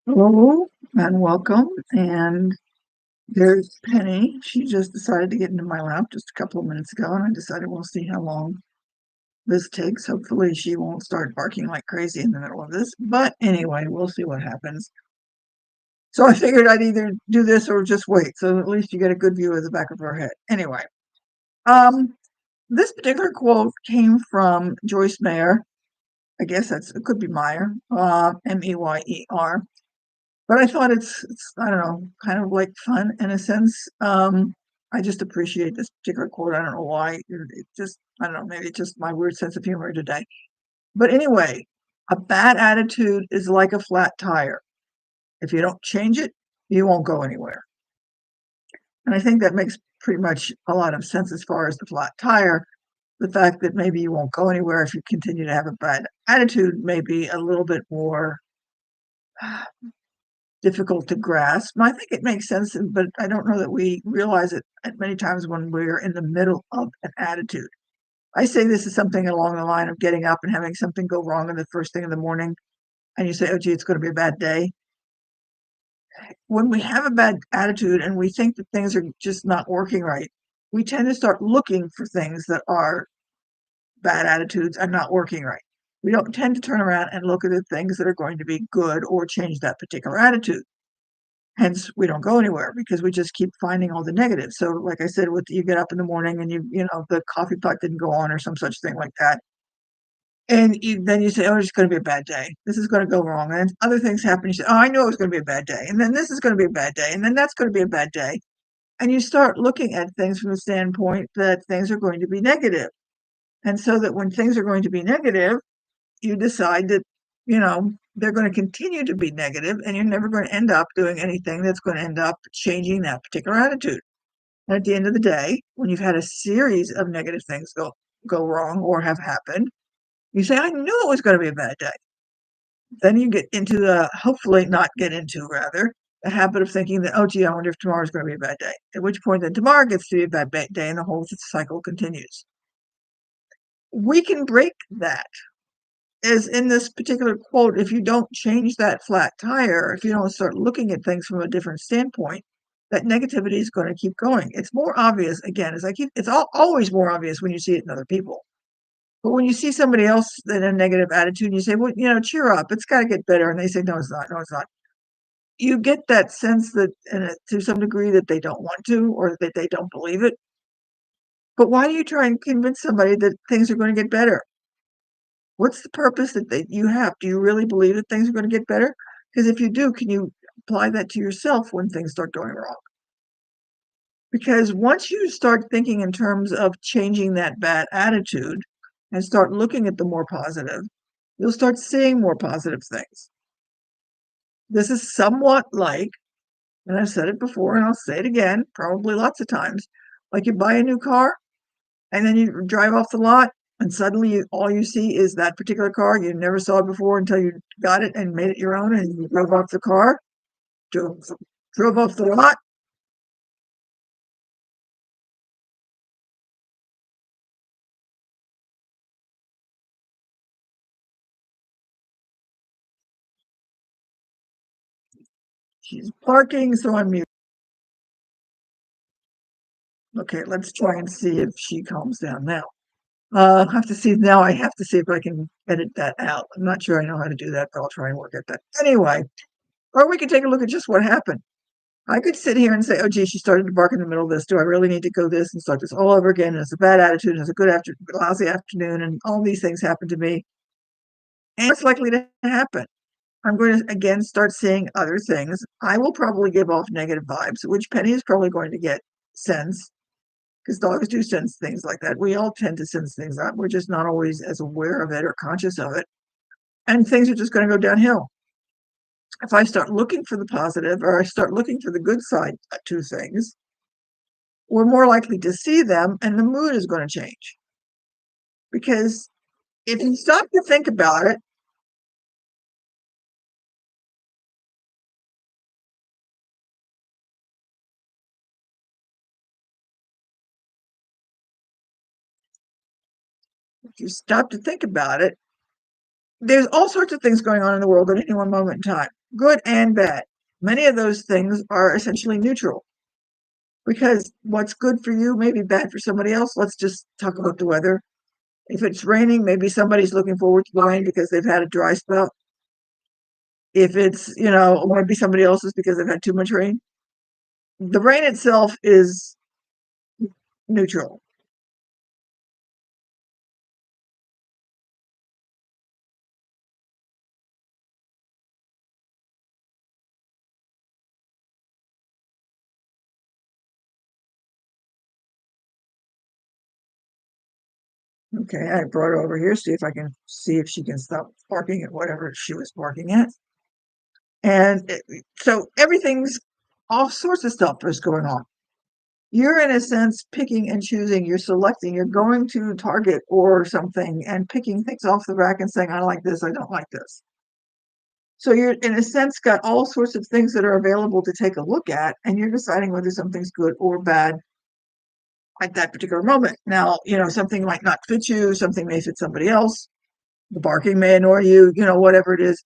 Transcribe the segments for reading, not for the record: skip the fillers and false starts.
Hello and welcome. And there's Penny. She just decided to get into my lap just a couple of minutes ago, and I decided we'll see how long this takes. Hopefully, she won't start barking like crazy in the middle of this. But anyway, we'll see what happens. So I figured I'd either do this or just wait, so at least you get a good view of the back of her head. Anyway, um, this particular quote came from Joyce Meyer. I guess it could be Meyer, Meyer. But I thought it's I don't know, kind of like fun in a sense. I just appreciate this particular quote. I don't know why. It just I don't know, maybe it's just my weird sense of humor today. But anyway, a bad attitude is like a flat tire. If you don't change it, you won't go anywhere. And I think that makes pretty much a lot of sense as far as the flat tire. The fact that maybe you won't go anywhere if you continue to have a bad attitude may be a little bit more difficult to grasp. I think it makes sense, but I don't know that we realize it at many times when we're in the middle of an attitude. I say this is something along the line of getting up and having something go wrong in the first thing in the morning, and you say, "Oh, gee, it's going to be a bad day." When we have a bad attitude and we think that things are just not working right, we tend to start looking for things that are bad attitudes and not working right. We don't tend to turn around and look at the things that are going to be good or change that particular attitude. Hence, we don't go anywhere because we just keep finding all the negatives. So, like I said, with you get up in the morning and the coffee pot didn't go on or some such thing like that, and then you say, "Oh, it's going to be a bad day. This is going to go wrong." And other things happen. You say, "Oh, I knew it was going to be a bad day." And then this is going to be a bad day. And then that's going to be a bad day. And you start looking at things from the standpoint that things are going to be negative. And so that when things are going to be negative, you decide that, they're going to continue to be negative and you're never going to end up doing anything that's going to end up changing that particular attitude. And at the end of the day, when you've had a series of negative things go wrong or have happened, you say, "I knew it was going to be a bad day." Then you get into the hopefully not get into rather the habit of thinking that, "Oh, gee, I wonder if tomorrow's going to be a bad day." At which point, then tomorrow gets to be a bad day, and the whole cycle continues. We can break that. As in this particular quote, if you don't change that flat tire, if you don't start looking at things from a different standpoint, that negativity is going to keep going. It's more obvious, again, always more obvious when you see it in other people. But when you see somebody else in a negative attitude, and you say, "Well, cheer up, it's got to get better." And they say, "No, it's not. No, it's not." You get that sense that, to some degree, that they don't want to or that they don't believe it. But why do you try and convince somebody that things are going to get better? What's the purpose that you have? Do you really believe that things are gonna get better? Because if you do, can you apply that to yourself when things start going wrong? Because once you start thinking in terms of changing that bad attitude and start looking at the more positive, you'll start seeing more positive things. This is somewhat like, and I've said it before and I'll say it again, probably lots of times, like you buy a new car and then you drive off the lot and suddenly all you see is that particular car. You never saw it before until you got it and made it your own and you drove off the car, drove, drove off the lot. She's parking, so I'm mute. Okay, let's try and see if she calms down now. I have to see now. I have to see if I can edit that out. I'm not sure I know how to do that, but I'll try and work at that. Anyway, or we could take a look at just what happened. I could sit here and say, "Oh, gee, she started to bark in the middle of this. Do I really need to go this and start this all over again? And it's a bad attitude. And it's a lousy afternoon, and all these things happen to me." And what's likely to happen? I'm going to again start seeing other things. I will probably give off negative vibes, which Penny is probably going to get sense because dogs do sense things like that. We all tend to sense things out. We're just not always as aware of it or conscious of it. And things are just going to go downhill. If I start looking for the positive or I start looking for the good side to things, we're more likely to see them and the mood is going to change. Because if you stop to think about it, if you stop to think about it, there's all sorts of things going on in the world at any one moment in time. good and bad. Many of those things are essentially neutral because what's good for you may be bad for somebody else. Let's just talk about the weather. If it's raining, maybe somebody's looking forward to the rain because they've had a dry spell. If it's, maybe somebody else is because they've had too much rain. The rain itself is neutral. Okay, I brought her over here, see if she can stop barking at whatever she was barking at. And so everything's all sorts of stuff is going on. You're in a sense picking and choosing, you're selecting, you're going to Target or something and picking things off the rack and saying, I like this, I don't like this. So you're in a sense got all sorts of things that are available to take a look at, and you're deciding whether something's good or bad at that particular moment. Now, something might not fit you, something may fit somebody else, the barking may annoy you, whatever it is.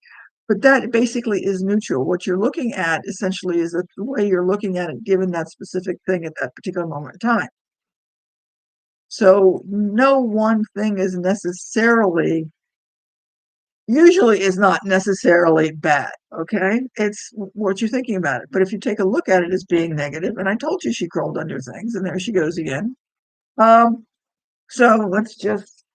But that basically is neutral. What you're looking at essentially is the way you're looking at it given that specific thing at that particular moment in time. So no one thing is usually is not necessarily bad. Okay. It's what you're thinking about it. But if you take a look at it as being negative, and I told you she crawled under things, and there she goes again. Um, so let's just,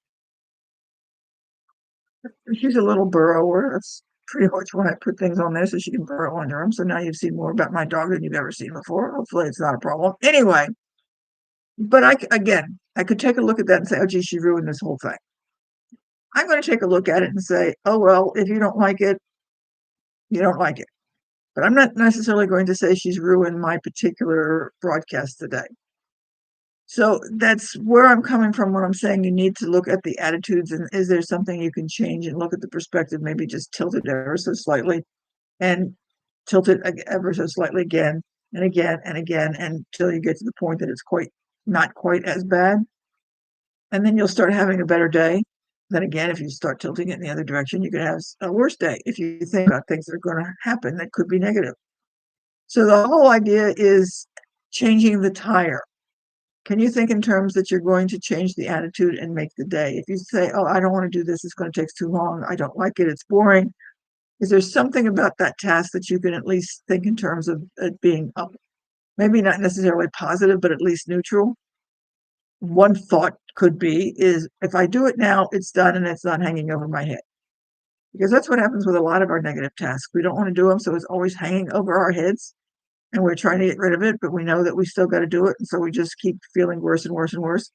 she's a little burrower. That's pretty much when I put things on there so she can burrow under them. So now you've seen more about my dog than you've ever seen before. Hopefully it's not a problem. Anyway, but I could take a look at that and say, oh, gee, she ruined this whole thing. I'm going to take a look at it and say, oh, well, if you don't like it, you don't like it. But I'm not necessarily going to say she's ruined my particular broadcast today. So that's where I'm coming from when I'm saying you need to look at the attitudes and is there something you can change and look at the perspective, maybe just tilt it ever so slightly and tilt it ever so slightly again and again and again until you get to the point that it's not quite as bad. And then you'll start having a better day. Then again, if you start tilting it in the other direction, you could have a worse day if you think about things that are going to happen that could be negative. So the whole idea is changing the tire. Can you think in terms that you're going to change the attitude and make the day? If you say, oh, I don't want to do this, it's going to take too long, I don't like it, it's boring. Is there something about that task that you can at least think in terms of it being up? Maybe not necessarily positive, but at least neutral. One thought could be is if I do it now, it's done and it's not hanging over my head. Because that's what happens with a lot of our negative tasks. We don't want to do them, so it's always hanging over our heads and we're trying to get rid of it, but we know that we still got to do it. And so we just keep feeling worse and worse and worse.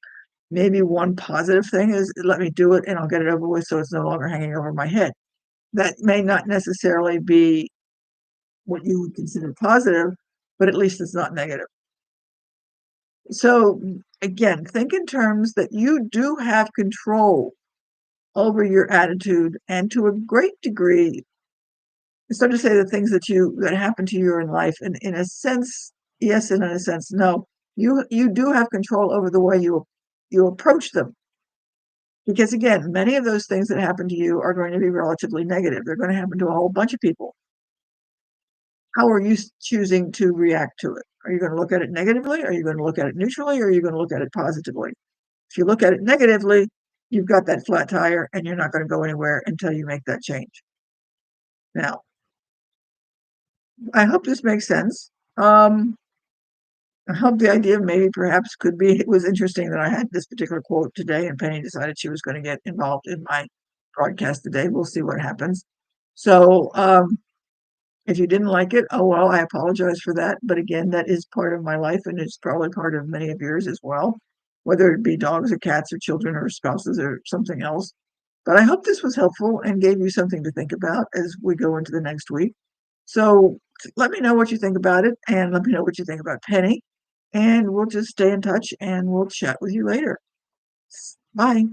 Maybe one positive thing is let me do it and I'll get it over with so it's no longer hanging over my head. That may not necessarily be what you would consider positive, but at least it's not negative. So again, think in terms that you do have control over your attitude, and to a great degree, it's not to say the things that happen to you in life, and in a sense, yes, and in a sense, no. You do have control over the way you approach them. Because again, many of those things that happen to you are going to be relatively negative. They're going to happen to a whole bunch of people. How are you choosing to react to it? Are you going to look at it negatively? Are you going to look at it neutrally? Or are you going to look at it positively? If you look at it negatively, you've got that flat tire and you're not going to go anywhere until you make that change. Now, I hope this makes sense. I hope the idea maybe perhaps could be it was interesting that I had this particular quote today and Penny decided she was going to get involved in my broadcast today. We'll see what happens. So if you didn't like it, oh well, I apologize for that. But again, that is part of my life and it's probably part of many of yours as well, whether it be dogs or cats or children or spouses or something else. But I hope this was helpful and gave you something to think about as we go into the next week. So let me know what you think about it and let me know what you think about Penny. And we'll just stay in touch and we'll chat with you later. Bye.